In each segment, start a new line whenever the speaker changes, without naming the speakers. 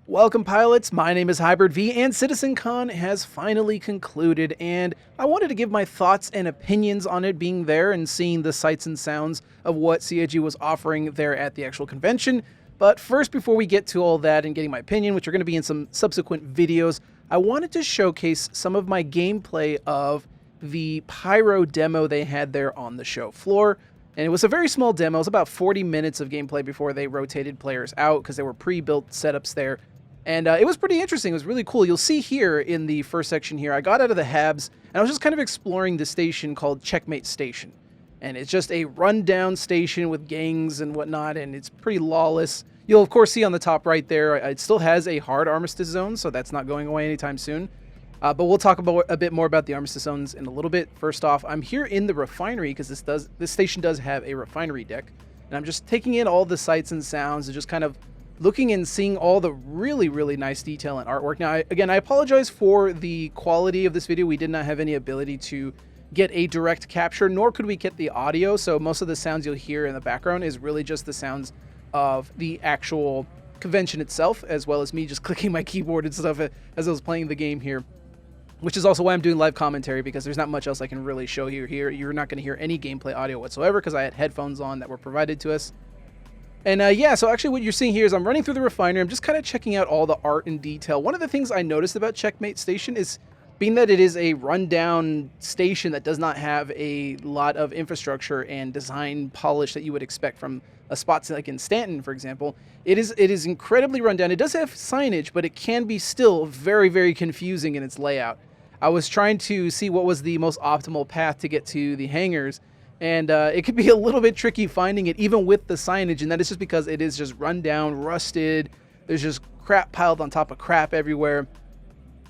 Welcome pilots, my name is Hybrid V and CitizenCon has finally concluded, and I wanted to give my thoughts and opinions on it being there and seeing the sights and sounds of what CIG was offering there at the actual convention. But first, before we get to all that and getting my opinion, which are going to be in some subsequent videos, I wanted to showcase some of my gameplay of the Pyro demo they had there on the show floor. And it was a very small demo. It was about 40 minutes of gameplay before they rotated players out because there were pre-built setups there. And it was pretty interesting. It was really cool. You'll see here in the first section here, I got out of the Habs and I was just kind of exploring the station called Checkmate Station. And it's just a rundown station with gangs and whatnot, and it's pretty lawless. You'll of course see on the top right there, it still has a hard armistice zone, so that's not going away anytime soon. But we'll talk about a bit more about the armistice zones in a little bit. First off, I'm here in the refinery because this station does have a refinery deck. And I'm just taking in all the sights and sounds and just kind of looking and seeing all the really nice detail and artwork. Now, again, I apologize for the quality of this video. We did not have any ability to get a direct capture, nor could we get the audio. So most of the sounds you'll hear in the background is really just the sounds of the actual convention itself, as well as me just clicking my keyboard and stuff as I was playing the game here. Which is also why I'm doing live commentary, because there's not much else I can really show you here. You're not going to hear any gameplay audio whatsoever because I had headphones on that were provided to us. And yeah, so actually what you're seeing here is I'm running through the refinery. I'm just kind of checking out all the art and detail. One of the things I noticed about Checkmate Station is being that it is a rundown station that does not have a lot of infrastructure and design polish that you would expect from a spot like in Stanton, for example. It is incredibly rundown. It does have signage, but it can be still very confusing in its layout. I was trying to see what was the most optimal path to get to the hangars, and it could be a little bit tricky finding it even with the signage, and that is just because it is just run down, rusted. There's just crap piled on top of crap everywhere.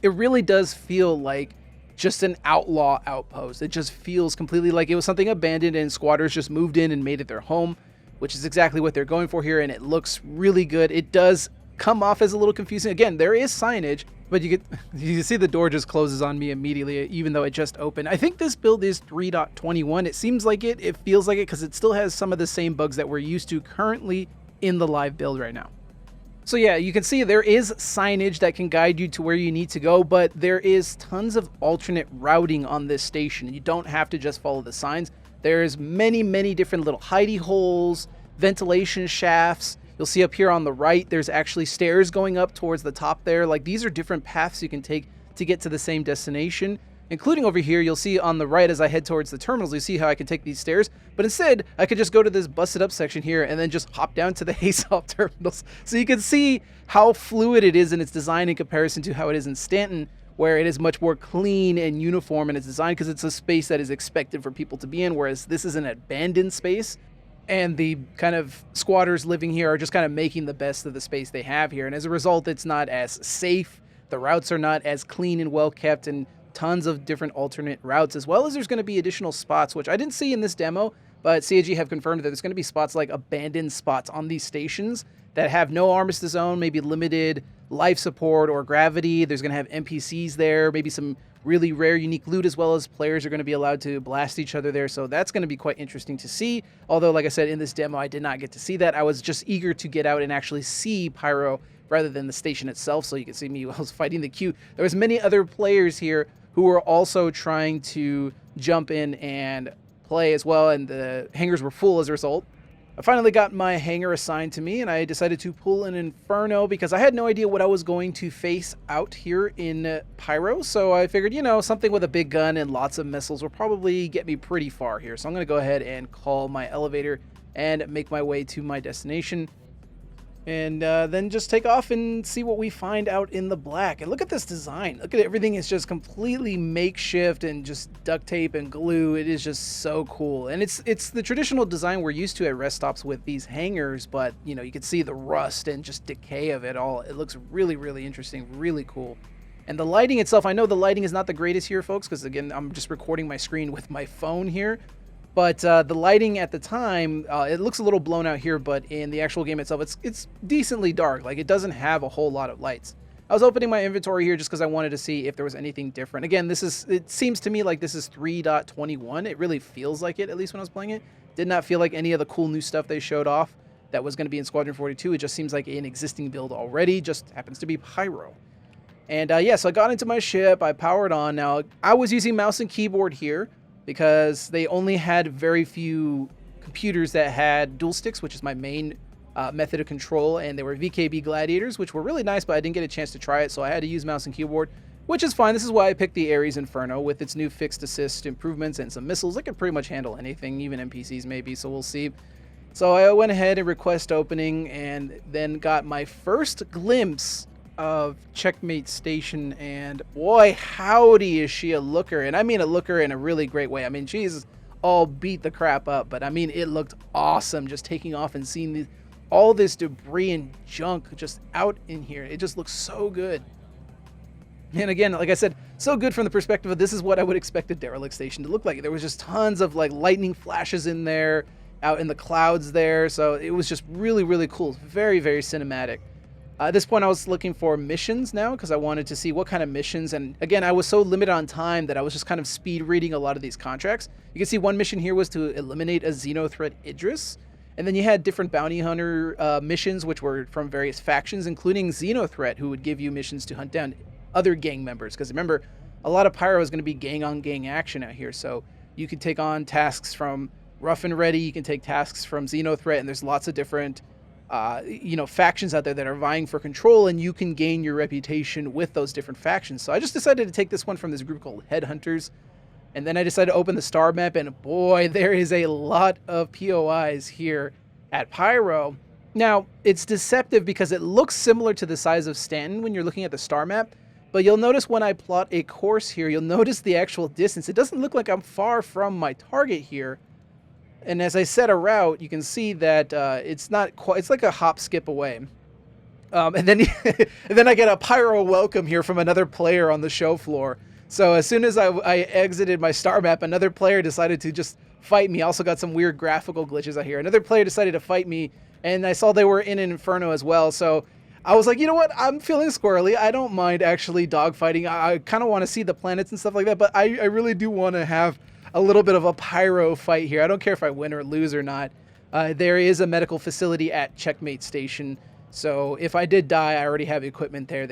It really does feel like just an outlaw outpost. It just feels completely like it was something abandoned and squatters just moved in and made it their home, which is exactly what they're going for here, and it looks really good. It does come off as a little confusing. Again, there is signage, but you can see the door just closes on me immediately, even though it just opened. I think this build is 3.21. It seems like it. It feels like it because it still has some of the same bugs that we're used to currently in the live build right now. So yeah, you can see there is signage that can guide you to where you need to go, but there is tons of alternate routing on this station. You don't have to just follow the signs. There's many different little hidey holes, ventilation shafts. You'll see up here on the right, there's actually stairs going up towards the top there. Like, these are different paths you can take to get to the same destination. Including over here, you'll see on the right as I head towards the terminals, you see how I can take these stairs. But instead, I could just go to this busted up section here and then just hop down to the Haysoft terminals. So you can see how fluid it is in its design in comparison to how it is in Stanton, where it is much more clean and uniform in its design because it's a space that is expected for people to be in, whereas this is an abandoned space. And the kind of squatters living here are just kind of making the best of the space they have here. And as a result, it's not as safe. The routes are not as clean and well kept, and tons of different alternate routes, as well as there's going to be additional spots, which I didn't see in this demo, but CIG have confirmed that there's going to be spots like abandoned spots on these stations that have no armistice zone, maybe limited life support or gravity. There's going to have NPCs there, maybe some really rare unique loot, as well as players are going to be allowed to blast each other there. So that's going to be quite interesting to see. Although, like I said, in this demo, I did not get to see that. I was just eager to get out and actually see Pyro rather than the station itself. So you can see me while I was fighting the queue. There was many other players here who were also trying to jump in and play as well. And the hangars were full as a result. I finally got my hangar assigned to me, and I decided to pull an Inferno because I had no idea what I was going to face out here in Pyro. So I figured, you know, something with a big gun and lots of missiles will probably get me pretty far here. So I'm going to go ahead and call my elevator and make my way to my destination. And then just take off and see what we find out in the black. And look at this design. Look at everything is just completely makeshift and just duct tape and glue. It is just so cool. And it's the traditional design we're used to at rest stops with these hangars, but you know, you can see the rust and just decay of it all. It looks really interesting, really cool. And the lighting itself, I know the lighting is not the greatest here, folks, because again, I'm just recording my screen with my phone here. But the lighting at the time, it looks a little blown out here, but in the actual game itself, it's decently dark. Like, it doesn't have a whole lot of lights. I was opening my inventory here just because I wanted to see if there was anything different. Again, it seems to me like this is 3.21. It really feels like it, at least when I was playing it. Did not feel like any of the cool new stuff they showed off. that was going to be in Squadron 42. It just seems like an existing build already, just happens to be Pyro. And yeah, so I got into my ship, I powered on. Now, I was using mouse and keyboard here because they only had very few computers that had dual sticks, which is my main method of control, and they were VKB Gladiators, which were really nice, but I didn't get a chance to try it, so I had to use mouse and keyboard, which is fine. This is why I picked the Ares Inferno with its new fixed assist improvements and some missiles. It can pretty much handle anything, even NPCs maybe, so we'll see. So I went ahead and request opening and then got my first glimpse of Checkmate Station, and boy, howdy is she a looker. And I mean a looker in a really great way. I mean, she's all beat the crap up, but I mean, it looked awesome just taking off and seeing all this debris and junk just out in here. It just looks so good. And again, like I said, so good from the perspective of this is what I would expect a derelict station to look like. There was just tons of like lightning flashes in there, out in the clouds there. So it was just really, really cool. Very, very cinematic. At this point, I was looking for missions now because I wanted to see what kind of missions. And again, I was so limited on time that I was just kind of speed reading a lot of these contracts. You can see one mission here was to eliminate a Xenothreat Idris. And then you had different bounty hunter missions, which were from various factions, including Xenothreat, who would give you missions to hunt down other gang members. Because remember, a lot of Pyro is going to be gang-on-gang action out here. So you could take on tasks from Rough and Ready, you can take tasks from Xenothreat, and there's lots of different factions out there that are vying for control, and you can gain your reputation with those different factions. So I just decided to take this one from this group called Headhunters. And then I decided to open the star map, and boy, there is a lot of POIs here at Pyro. Now, it's deceptive because it looks similar to the size of Stanton when you're looking at the star map, but you'll notice when I plot a course here, you'll notice the actual distance. It doesn't look like I'm far from my target here. And as I set a route, you can see that it's not quite, it's like a hop skip away. And then and then I get a Pyro welcome here from another player on the show floor. So as soon as I exited my star map, another player decided to just fight me. Also got some weird graphical glitches out here. Another player decided to fight me, and I saw they were in an Inferno as well. So I was like, you know what? I'm feeling squirrely. I don't mind actually dogfighting. I kind of want to see the planets and stuff like that, but I really do want to have a little bit of a Pyro fight here. I don't care if I win or lose or not. There is a medical facility at Checkmate Station. So if I did die, I already have equipment there.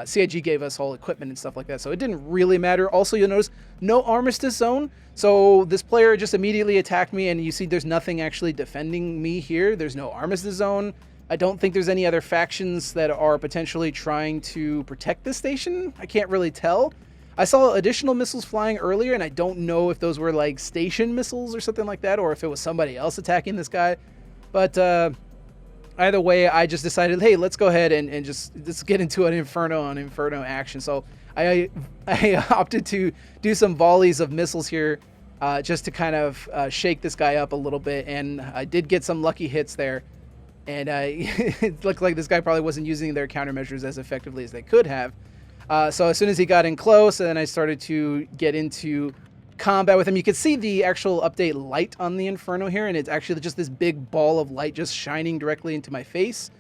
CIG gave us whole equipment and stuff like that. So it didn't really matter. Also, you'll notice no armistice zone. So this player just immediately attacked me, and you see there's nothing actually defending me here. There's no armistice zone. I don't think there's any other factions that are potentially trying to protect this station. I can't really tell. I saw additional missiles flying earlier, and I don't know if those were like station missiles or something like that, or if it was somebody else attacking this guy. But either way, I just decided, hey, let's go ahead and just get into an Inferno on Inferno action. So I opted to do some volleys of missiles here just to kind of shake this guy up a little bit, and I did get some lucky hits there. And it looked like this guy probably wasn't using their countermeasures as effectively as they could have. So as soon as he got in close, and then I started to get into combat with him, you could see the actual update light on the Inferno here, and it's actually just this big ball of light just shining directly into my face.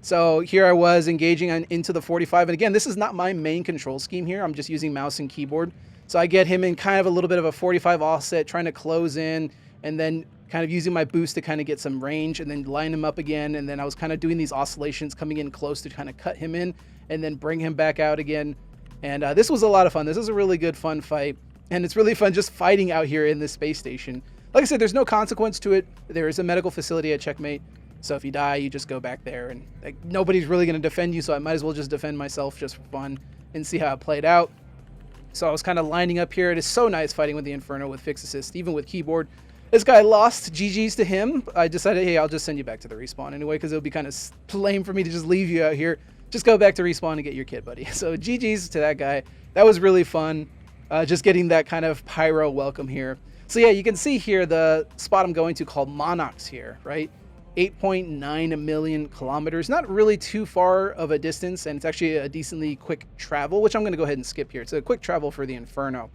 So here I was engaging into the 45, and again, this is not my main control scheme here. I'm just using mouse and keyboard. So I get him in kind of a little bit of a 45 offset, trying to close in, and then kind of using my boost to kind of get some range, and then line him up again. And then I was kind of doing these oscillations, coming in close to kind of cut him in, and then bring him back out again. And this was a lot of fun. This was a really good, fun fight. And it's really fun just fighting out here in this space station. Like I said, there's no consequence to it. There is a medical facility at Checkmate. So if you die, you just go back there. And like, nobody's really going to defend you, so I might as well just defend myself just for fun and see how it played out. So I was kind of lining up here. It is so nice fighting with the Inferno with fixed assist, even with keyboard. This guy lost. GG's to him. I decided, hey, I'll just send you back to the respawn anyway, because it would be kind of lame for me to just leave you out here. Just go back to respawn and get your kit, buddy. So GG's to that guy. That was really fun. Just getting that kind of Pyro welcome here. So yeah, you can see here the spot I'm going to called Monox here, right? 8.9 million kilometers. Not really too far of a distance, and it's actually a decently quick travel, which I'm going to go ahead and skip here. It's a quick travel for the Inferno.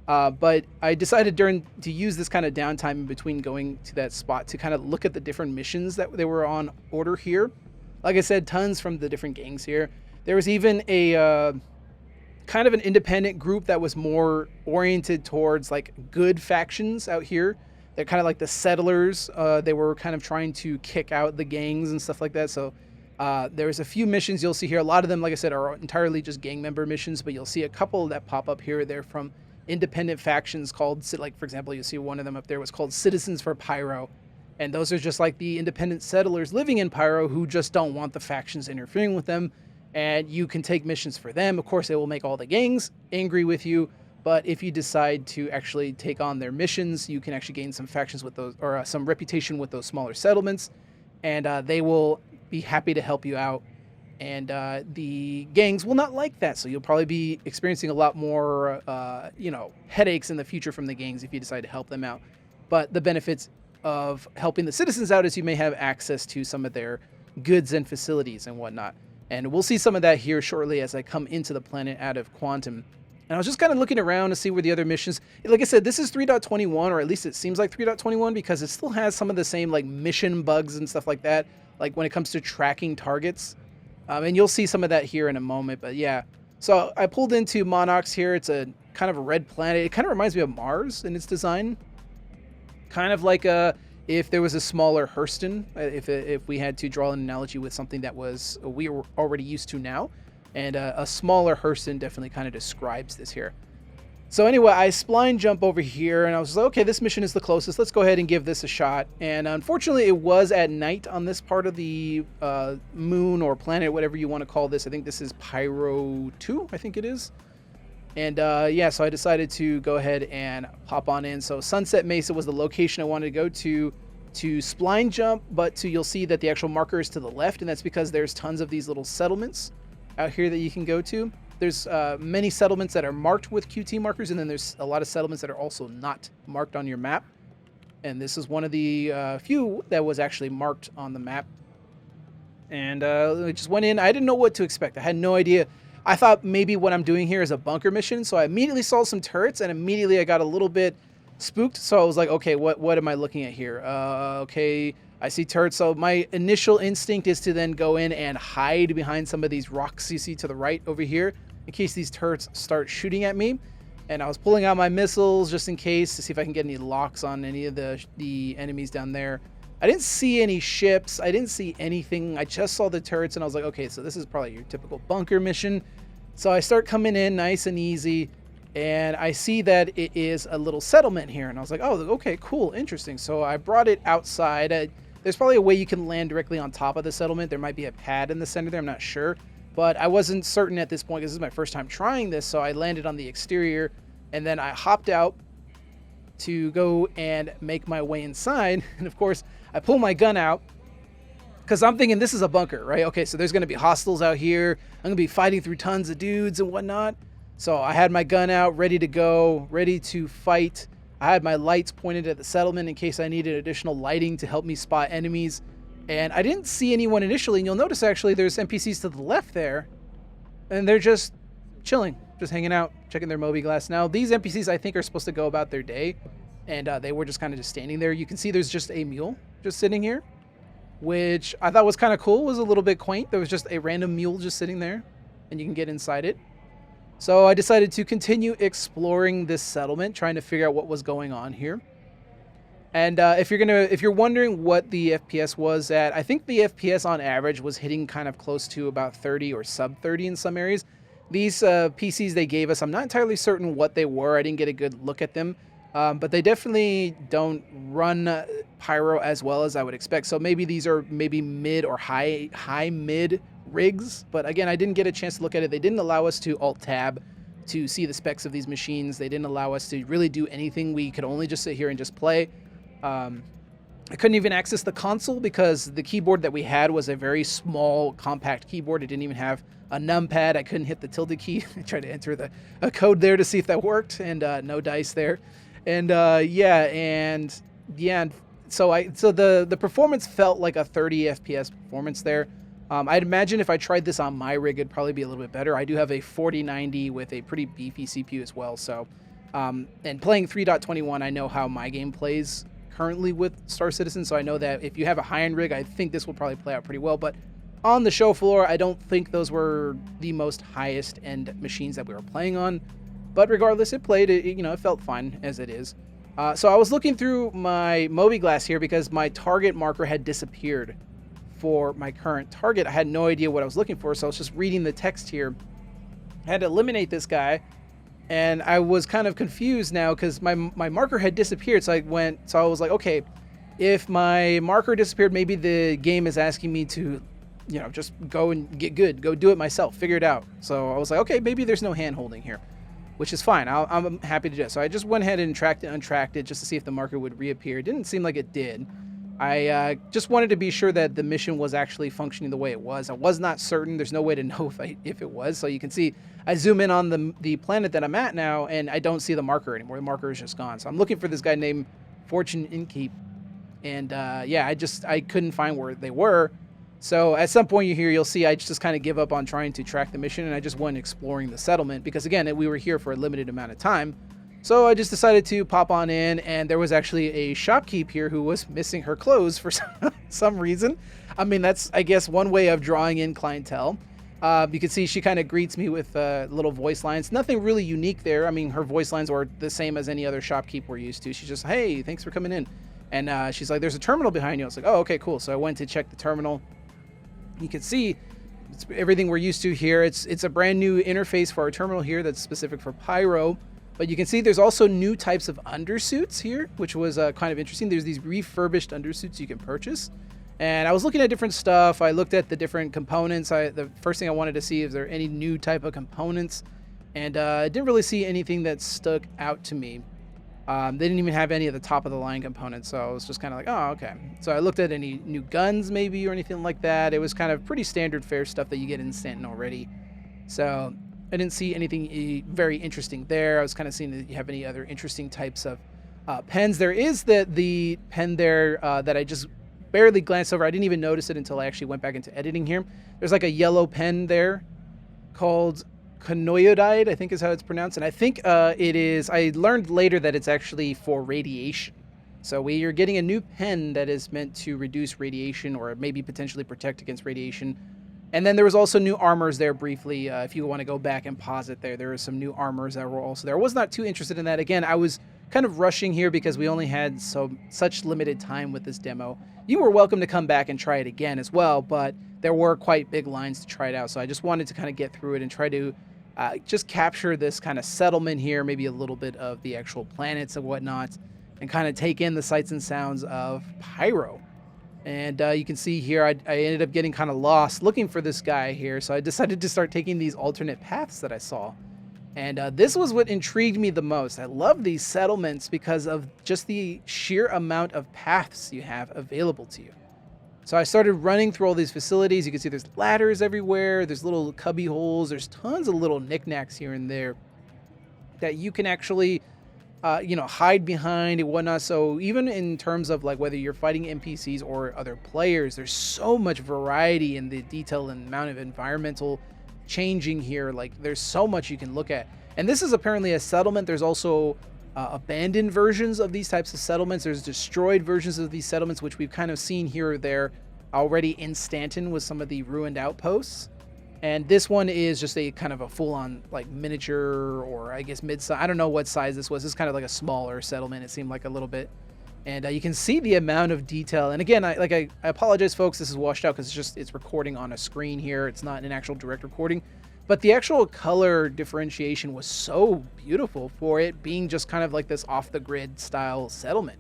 But I decided to use this kind of downtime in between going to that spot to kind of look at the different missions that they were on order here. Like I said, tons from the different gangs here. There was even a kind of an independent group that was more oriented towards like good factions out here. they're kind of like the settlers. They were kind of trying to kick out the gangs and stuff like that. So there's a few missions you'll see here. A lot of them, like I said, are entirely just gang member missions, but you'll see a couple that pop up here or there from independent factions called, like for example, you'll see one of them up there was called Citizens for Pyro. And those are just like the independent settlers living in Pyro who just don't want the factions interfering with them. And you can take missions for them. Of course, they will make all the gangs angry with you. But if you decide to actually take on their missions, you can actually gain some factions with those, or some reputation with those smaller settlements. And they will be happy to help you out. And the gangs will not like that. So you'll probably be experiencing a lot more, headaches in the future from the gangs if you decide to help them out. But the benefits of helping the citizens out is you may have access to some of their goods and facilities and whatnot. And we'll see some of that here shortly as I come into the planet out of Quantum. And I was just kind of looking around to see where the other missions... Like I said, this is 3.21, or at least it seems like 3.21, because it still has some of the same like mission bugs and stuff like that, like when it comes to tracking targets. And you'll see some of that here in a moment, but yeah. So I pulled into Monox here. It's a kind of a red planet. It kind of reminds me of Mars in its design. Kind of like if there was a smaller Hurston, if we had to draw an analogy with something that we were already used to now. And a smaller Hurston definitely kind of describes this here. So anyway, I spline jump over here, and I was like, okay, this mission is the closest. Let's go ahead and give this a shot. And unfortunately, it was at night on this part of the moon or planet, whatever you want to call this. I think this is Pyro 2, I think it is. And yeah, so I decided to go ahead and pop on in. So Sunset Mesa was the location I wanted to go to spline jump, but you'll see that the actual marker is to the left, and that's because there's tons of these little settlements out here that you can go to. There's many settlements that are marked with QT markers, and then there's a lot of settlements that are also not marked on your map. And this is one of the few that was actually marked on the map. And I just went in. I didn't know what to expect. I had no idea. I thought maybe what I'm doing here is a bunker mission, so I immediately saw some turrets, and immediately I got a little bit spooked. So I was like, okay, what am I looking at here? Okay, I see turrets. So my initial instinct is to then go in and hide behind some of these rocks you see to the right over here, in case these turrets start shooting at me. And I was pulling out my missiles just in case to see if I can get any locks on any of the enemies down there. I didn't see any ships. I didn't see anything. I just saw the turrets, and I was like, okay, so this is probably your typical bunker mission. So I start coming in nice and easy, and I see that it is a little settlement here. And I was like, oh, okay, cool, interesting. So I brought it outside. There's probably a way you can land directly on top of the settlement. There might be a pad in the center there. I'm not sure. But I wasn't certain at this point because this is my first time trying this. So I landed on the exterior, and then I hopped out to go and make my way inside. And of course, I pull my gun out because I'm thinking this is a bunker, right? Okay, so there's going to be hostiles out here. I'm going to be fighting through tons of dudes and whatnot. So I had my gun out, ready to go, ready to fight. I had my lights pointed at the settlement in case I needed additional lighting to help me spot enemies. And I didn't see anyone initially. And you'll notice actually there's NPCs to the left there. And they're just chilling, just hanging out, checking their Moby glass. Now, these NPCs I think are supposed to go about their day. And they were just kind of just standing there. You can see there's just a mule just sitting here, which I thought was kind of cool. It was a little bit quaint. There was just a random mule just sitting there, and you can get inside it. So I decided to continue exploring this settlement, trying to figure out what was going on here. And if you're wondering what the FPS was at, I think the FPS on average was hitting kind of close to about 30 or sub 30 in some areas. These PCs they gave us, I'm not entirely certain what they were. I didn't get a good look at them. But they definitely don't run Pyro as well as I would expect. So maybe these are maybe mid or high mid rigs. But again, I didn't get a chance to look at it. They didn't allow us to alt-tab to see the specs of these machines. They didn't allow us to really do anything. We could only just sit here and just play. I couldn't even access the console because the keyboard that we had was a very small, compact keyboard. It didn't even have a numpad. I couldn't hit the tilde key. I tried to enter a code there to see if that worked, and no dice there. And so the performance felt like a 30 FPS performance there. I'd imagine if I tried this on my rig, it'd probably be a little bit better. I do have a 4090 with a pretty beefy CPU as well. So, and playing 3.21, I know how my game plays currently with Star Citizen. So I know that if you have a high-end rig, I think this will probably play out pretty well. But on the show floor, I don't think those were the most highest end machines that we were playing on. But regardless, it played. It felt fine as it is. So I was looking through my Moby Glass here because my target marker had disappeared for my current target. I had no idea what I was looking for, so I was just reading the text here. I had to eliminate this guy, and I was kind of confused now because my marker had disappeared. So I was like, okay, if my marker disappeared, maybe the game is asking me to, just go and get good, go do it myself, figure it out. So I was like, okay, maybe there's no hand holding here, which is fine. I'm happy to do it. So I just went ahead and untracked it just to see if the marker would reappear. It didn't seem like it did. I just wanted to be sure that the mission was actually functioning the way it was. I was not certain. There's no way to know if it was. So you can see I zoom in on the planet that I'm at now, and I don't see the marker anymore. The marker is just gone. So I'm looking for this guy named Fortune Innkeep. And I couldn't find where they were. So at some point you'll see I just kind of give up on trying to track the mission, and I just went exploring the settlement because, again, we were here for a limited amount of time. So I just decided to pop on in, and there was actually a shopkeep here who was missing her clothes for some reason. I mean, that's, I guess, one way of drawing in clientele. You can see she kind of greets me with little voice lines. Nothing really unique there. I mean, her voice lines are the same as any other shopkeep we're used to. She's just, hey, thanks for coming in. And she's like, there's a terminal behind you. I was like, oh, okay, cool. So I went to check the terminal. You can see it's everything we're used to here. It's a brand new interface for our terminal here that's specific for Pyro. But you can see there's also new types of undersuits here, which was kind of interesting. There's these refurbished undersuits you can purchase. And I was looking at different stuff. I looked at the different components. The first thing I wanted to see is there any new type of components. And I didn't really see anything that stuck out to me. They didn't even have any of the top of the line components. So I was just kind of like, oh, okay. So I looked at any new guns maybe or anything like that. It was kind of pretty standard fare stuff that you get in Stanton already. So I didn't see anything very interesting there. I was kind of seeing that you have any other interesting types of pens. There is the pen there that I just barely glanced over. I didn't even notice it until I actually went back into editing here. There's like a yellow pen there called conoidide, I think is how it's pronounced. And I think it is, I learned later that it's actually for radiation. So you're getting a new pen that is meant to reduce radiation or maybe potentially protect against radiation. And then there was also new armors there briefly. If you want to go back and pause it there are some new armors that were also there. I was not too interested in that. Again, I was kind of rushing here because we only had such limited time with this demo. You were welcome to come back and try it again as well, but there were quite big lines to try it out. So I just wanted to kind of get through it and try to just capture this kind of settlement here, maybe a little bit of the actual planets and whatnot, and kind of take in the sights and sounds of Pyro. And you can see here, I ended up getting kind of lost looking for this guy here. So I decided to start taking these alternate paths that I saw. And this was what intrigued me the most. I love these settlements because of just the sheer amount of paths you have available to you. So I started running through all these facilities. You can see there's ladders everywhere. There's little cubby holes. There's tons of little knickknacks here and there that you can actually hide behind and whatnot. So even in terms of like whether you're fighting NPCs or other players, there's so much variety in the detail and amount of environmental changing here. Like there's so much you can look at. And this is apparently a settlement. There's also abandoned versions of these types of settlements. There's destroyed versions of these settlements, which we've kind of seen here or there already in Stanton with some of the ruined outposts. And this one is just a kind of a full-on like miniature, or I guess mid-size. I don't know what size this was. This is kind of like a smaller settlement. It seemed like a little bit. And you can see the amount of detail. And again, I apologize, folks. This is washed out because it's recording on a screen here. It's not an actual direct recording. But the actual color differentiation was so beautiful for it being just kind of like this off-the-grid style settlement.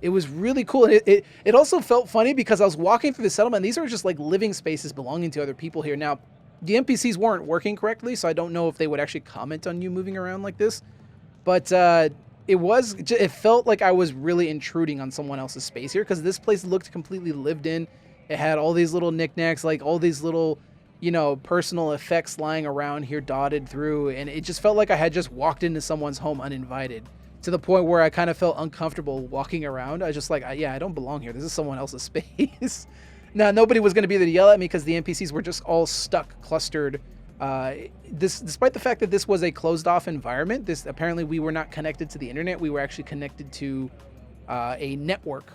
It was really cool. And it also felt funny because I was walking through the settlement. And these are just like living spaces belonging to other people here. Now, the NPCs weren't working correctly, so I don't know if they would actually comment on you moving around like this. But it felt like I was really intruding on someone else's space here because this place looked completely lived in. It had all these little knickknacks, like all these little, personal effects lying around here dotted through. And it just felt like I had just walked into someone's home uninvited, to the point where I kind of felt uncomfortable walking around. I was just like, I don't belong here. This is someone else's space. Now, nobody was going to be there to yell at me because the NPCs were just all stuck, clustered. Despite the fact that this was a closed-off environment, apparently we were not connected to the internet. We were actually connected to a network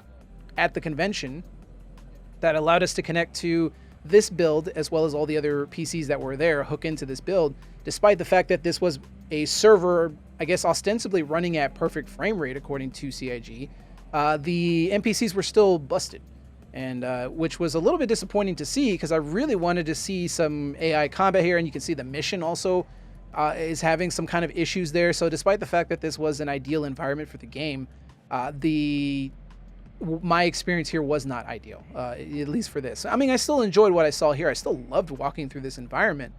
at the convention that allowed us to connect to this build, as well as all the other PCs that were there, hook into this build, despite the fact that this was a server, I guess, ostensibly running at perfect frame rate, according to CIG, the NPCs were still busted. And which was a little bit disappointing to see, because I really wanted to see some AI combat here, and you can see the mission also is having some kind of issues there. So despite the fact that this was an ideal environment for the game, my experience here was not ideal, at least for this. I mean, I still enjoyed what I saw here. I still loved walking through this environment,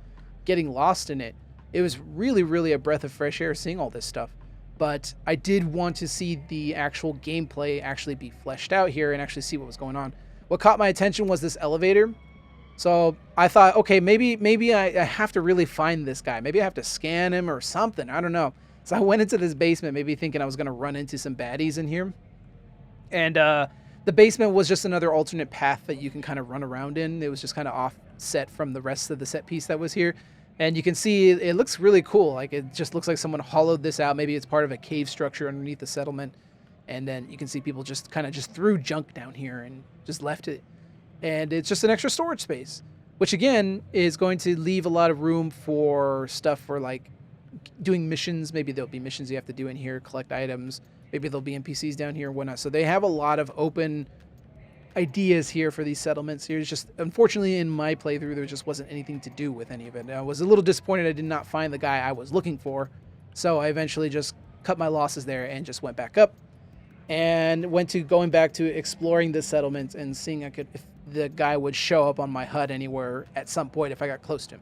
getting lost in it. It was really, really a breath of fresh air seeing all this stuff. But I did want to see the actual gameplay actually be fleshed out here and actually see what was going on. What caught my attention was this elevator. So I thought, okay, maybe I have to really find this guy. Maybe I have to scan him or something. I don't know. So I went into this basement, maybe thinking I was going to run into some baddies in here. And the basement was just another alternate path that you can kind of run around in. It was just kind of offset from the rest of the set piece that was here. And you can see it looks really cool. Like, it just looks like someone hollowed this out. Maybe it's part of a cave structure underneath the settlement. And then you can see people just kind of just threw junk down here and just left it. And it's just an extra storage space, which again is going to leave a lot of room for stuff for like doing missions. Maybe there'll be missions you have to do in here, collect items. Maybe there'll be NPCs down here and whatnot. So they have a lot of open ideas here for these settlements. Here's just, unfortunately, in my playthrough, there just wasn't anything to do with any of it. I was a little disappointed I did not find the guy I was looking for. So I eventually just cut my losses there and just went back up and went to going back to exploring the settlement and seeing if the guy would show up on my HUD anywhere at some point if I got close to him.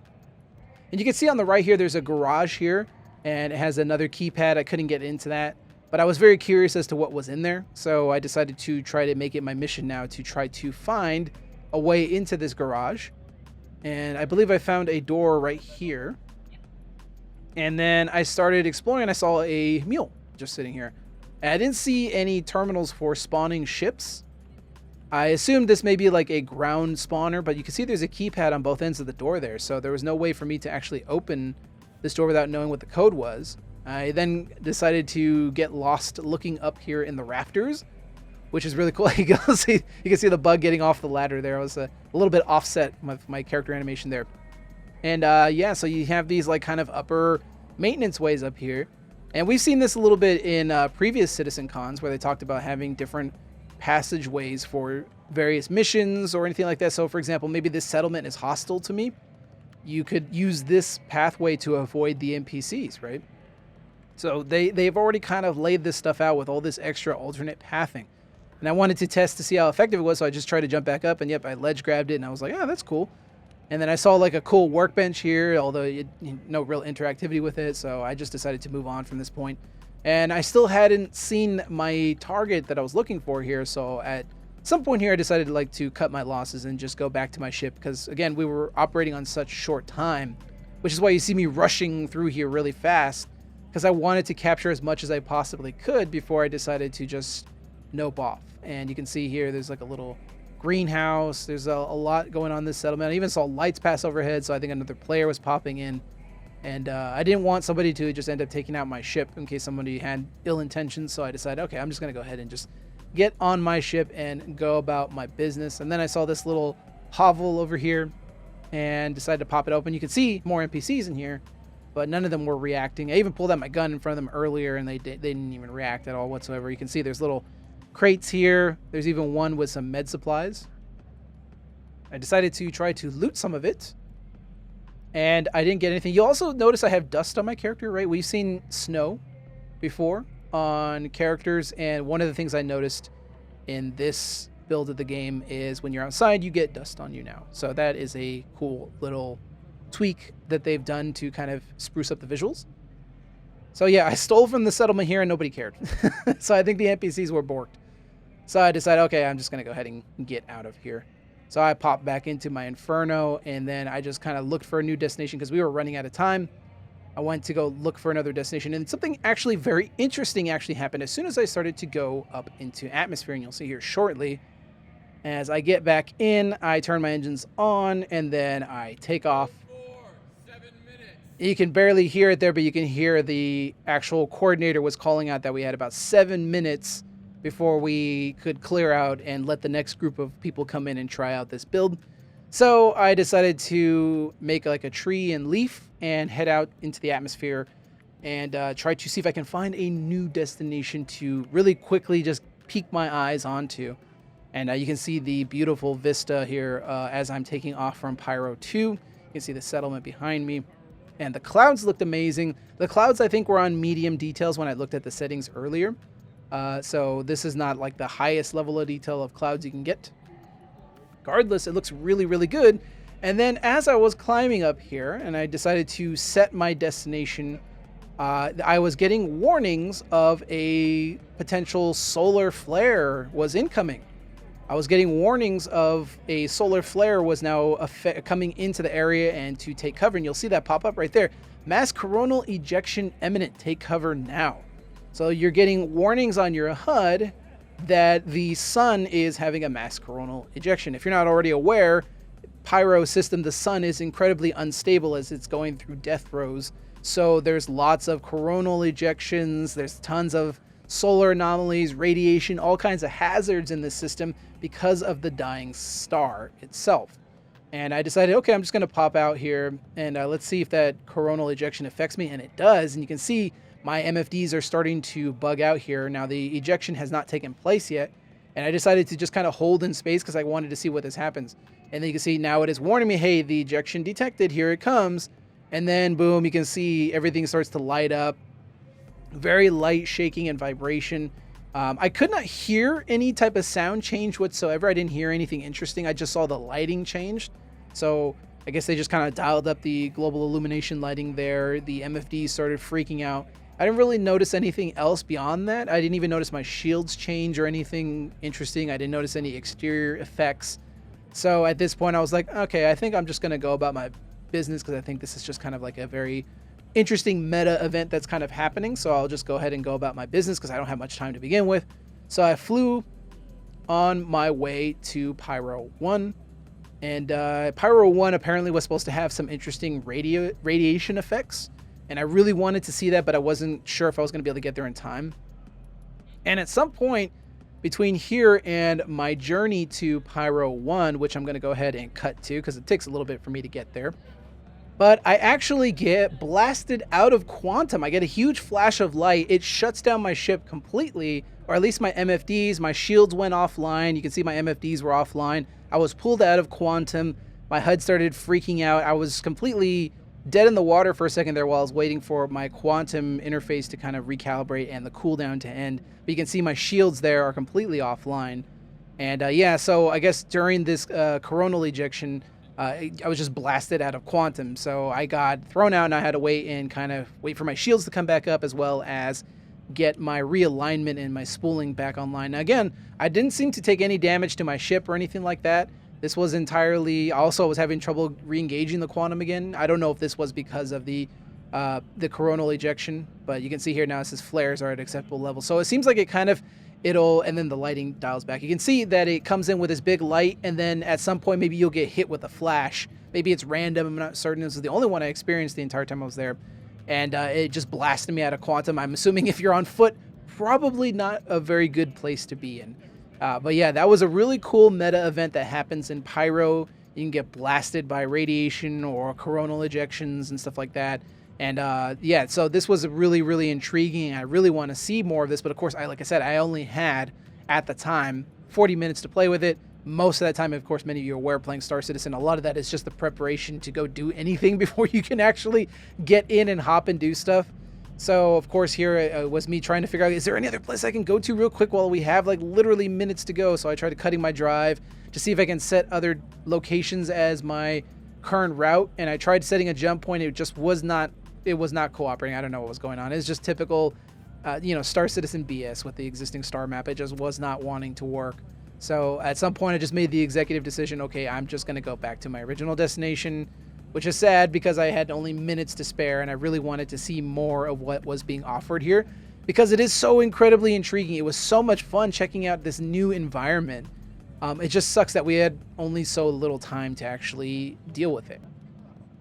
And you can see on the right here, there's a garage here, and it has another keypad. I couldn't get into that, but I was very curious as to what was in there. So I decided to try to make it my mission now to try to find a way into this garage. And I believe I found a door right here. And then I started exploring and I saw a mule just sitting here. And I didn't see any terminals for spawning ships. I assumed this may be like a ground spawner, but you can see there's a keypad on both ends of the door there. So there was no way for me to actually open this door without knowing what the code was. I then decided to get lost looking up here in the rafters, which is really cool. You can see the bug getting off the ladder there. I was a little bit offset with my character animation there. And yeah, so you have these like kind of upper maintenance ways up here. And we've seen this a little bit in previous CitizenCons where they talked about having different passageways for various missions or anything like that. So for example, maybe this settlement is hostile to me. You could use this pathway to avoid the NPCs, right? So they've already kind of laid this stuff out with all this extra alternate pathing. And I wanted to test to see how effective it was, so I just tried to jump back up, and yep, I ledge grabbed it, and I was like, oh, that's cool. And then I saw like a cool workbench here, although no real interactivity with it, so I just decided to move on from this point. And I still hadn't seen my target that I was looking for here, so at some point here I decided to cut my losses and just go back to my ship, because again, we were operating on such short time, which is why you see me rushing through here really fast, because I wanted to capture as much as I possibly could before I decided to just nope off. And you can see here there's like a little greenhouse. There's a lot going on in this settlement. I even saw lights pass overhead, so I think another player was popping in. And I didn't want somebody to just end up taking out my ship in case somebody had ill intentions, so I decided, okay, I'm just going to go ahead and just get on my ship and go about my business. And then I saw this little hovel over here and decided to pop it open. You can see more NPCs in here, but none of them were reacting. I even pulled out my gun in front of them earlier, and they didn't even react at all whatsoever. You can see there's little crates here. There's even one with some med supplies. I decided to try to loot some of it, and I didn't get anything. You also notice I have dust on my character, right? We've seen snow before on characters, and one of the things I noticed in this build of the game is when you're outside, you get dust on you now. So that is a cool little tweak that they've done to kind of spruce up the visuals. So yeah, I stole from the settlement here and nobody cared. So I think the NPCs were borked. So I decided, okay, I'm just going to go ahead and get out of here. So I popped back into my Inferno, and then I just kind of looked for a new destination because we were running out of time. I went to go look for another destination, and something actually very interesting actually happened as soon as I started to go up into atmosphere, and you'll see here shortly. As I get back in, I turn my engines on, and then I take off. You can barely hear it there, but you can hear the actual coordinator was calling out that we had about 7 minutes before we could clear out and let the next group of people come in and try out this build. So I decided to make like a tree and leaf and head out into the atmosphere and try to see if I can find a new destination to really quickly just peek my eyes onto. And you can see the beautiful vista here as I'm taking off from Pyro 2. You can see the settlement behind me. And the clouds looked amazing. The clouds, I think, were on medium details when I looked at the settings earlier. So this is not like the highest level of detail of clouds you can get. Regardless, it looks really, really good. And then as I was climbing up here and I decided to set my destination, I was getting warnings of a potential solar flare was incoming. I was getting warnings of a solar flare was now coming into the area and to take cover. And you'll see that pop up right there. Mass coronal ejection imminent. Take cover now. So you're getting warnings on your HUD that the sun is having a mass coronal ejection. If you're not already aware, Pyro system, the sun is incredibly unstable as it's going through death throes. So there's lots of coronal ejections. There's tons of solar anomalies, radiation, all kinds of hazards in this system because of the dying star itself. And I decided, okay, I'm just going to pop out here and let's see if that coronal ejection affects me. And it does. And you can see my MFDs are starting to bug out here. Now the ejection has not taken place yet. And I decided to just kind of hold in space because I wanted to see what this happens. And then you can see now it is warning me, hey, the ejection detected, here it comes. And then boom, you can see everything starts to light up. Very light shaking and vibration. I could not hear any type of sound change whatsoever. I didn't hear anything interesting. I just saw the lighting changed. So I guess they just kind of dialed up the global illumination lighting there. The MFD started freaking out. I didn't really notice anything else beyond that. I didn't even notice my shields change or anything interesting. I didn't notice any exterior effects. So at this point I was like, okay, I think I'm just going to go about my business because I think this is just kind of like a very interesting meta event that's kind of happening. So I'll just go ahead and go about my business because I don't have much time to begin with. So I flew on my way to Pyro 1. And Pyro 1 apparently was supposed to have some interesting radiation effects. And I really wanted to see that, but I wasn't sure if I was going to be able to get there in time. And at some point between here and my journey to Pyro 1, which I'm going to go ahead and cut to because it takes a little bit for me to get there. But I actually get blasted out of quantum. I get a huge flash of light. It shuts down my ship completely, or at least my MFDs. My shields went offline. You can see my MFDs were offline. I was pulled out of quantum. My HUD started freaking out. I was completely dead in the water for a second there while I was waiting for my quantum interface to kind of recalibrate and the cooldown to end. But you can see my shields there are completely offline. And yeah, so I guess during this coronal ejection, I was just blasted out of quantum. So I got thrown out and I had to wait and kind of wait for my shields to come back up as well as get my realignment and my spooling back online. Now again, I didn't seem to take any damage to my ship or anything like that. This was entirely, also I was having trouble re-engaging the quantum again. I don't know if this was because of the coronal ejection, but you can see here now it says flares are at acceptable level. So it seems like it kind of, and then the lighting dials back. You can see that it comes in with this big light, and then at some point maybe you'll get hit with a flash. Maybe it's random, I'm not certain. This is the only one I experienced the entire time I was there. And it just blasted me out of quantum. I'm assuming if you're on foot, probably not a very good place to be in. But yeah, that was a really cool meta event that happens in Pyro. You can get blasted by radiation or coronal ejections and stuff like that. And yeah, so this was really, really intriguing. I really want to see more of this. But of course, like I said, I only had, at the time, 40 minutes to play with it. Most of that time, of course, many of you are aware, playing Star Citizen, a lot of that is just the preparation to go do anything before you can actually get in and hop and do stuff. So, of course, here it was me trying to figure out, is there any other place I can go to real quick while we have, like, literally minutes to go? So I tried cutting my drive to see if I can set other locations as my current route. And I tried setting a jump point. It just was not, it was not cooperating. I don't know what was going on. It's just typical, Star Citizen BS with the existing star map. It just was not wanting to work. So at some point, I just made the executive decision, okay, I'm just going to go back to my original destination, which is sad because I had only minutes to spare and I really wanted to see more of what was being offered here because it is so incredibly intriguing. It was so much fun checking out this new environment. It just sucks that we had only so little time to actually deal with it.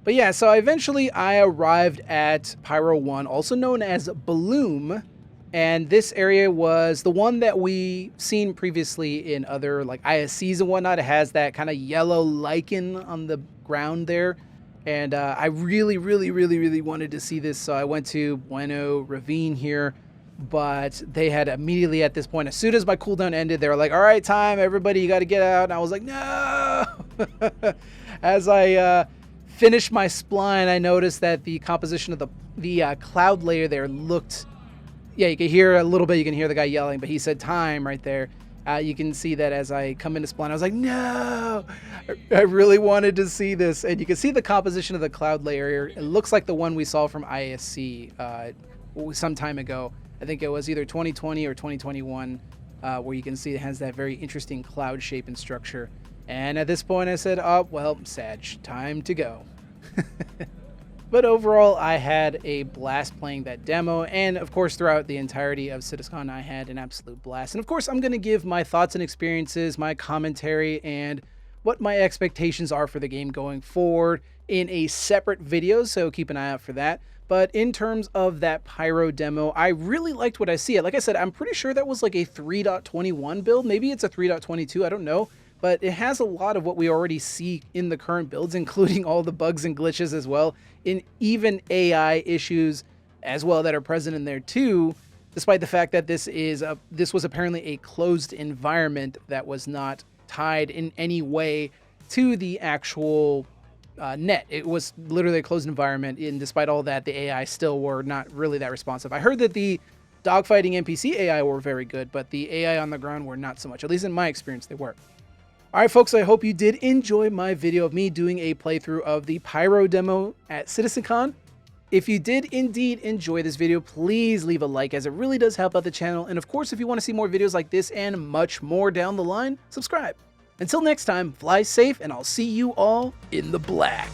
But yeah, so eventually I arrived at Pyro 1, also known as Bloom. And this area was the one that we seen previously in other like ISCs and whatnot. It has that kind of yellow lichen on the ground there. And I really wanted to see this. So I went to Bueno Ravine here, but they had immediately at this point, as soon as my cooldown ended, they were like, all right, time, everybody, you got to get out. And I was like, no. As I finished my spline, I noticed that the composition of the cloud layer there looked, yeah, you can hear a little bit, you can hear the guy yelling, but he said time right there. You can see that as I come into spline, I was like, no, I really wanted to see this. And you can see the composition of the cloud layer. It looks like the one we saw from ISC some time ago. I think it was either 2020 or 2021, where you can see it has that very interesting cloud shape and structure. And at this point I said, oh, well, Sag, time to go. But overall, I had a blast playing that demo, and of course, throughout the entirety of CitizenCon, I had an absolute blast. And of course, I'm going to give my thoughts and experiences, my commentary, and what my expectations are for the game going forward in a separate video, so keep an eye out for that. But in terms of that Pyro demo, I really liked what I see. Like I said, I'm pretty sure that was like a 3.21 build. Maybe it's a 3.22, I don't know. But it has a lot of what we already see in the current builds, including all the bugs and glitches as well, and even AI issues as well that are present in there too, despite the fact that this was apparently a closed environment that was not tied in any way to the actual net. It was literally a closed environment, and despite all that, the AI still were not really that responsive. I heard that the dogfighting NPC AI were very good, but the AI on the ground were not so much. At least in my experience, they were. Alright folks, I hope you did enjoy my video of me doing a playthrough of the Pyro demo at CitizenCon. If you did indeed enjoy this video, please leave a like, as it really does help out the channel. And of course, if you want to see more videos like this and much more down the line, subscribe. Until next time, fly safe, and I'll see you all in the black.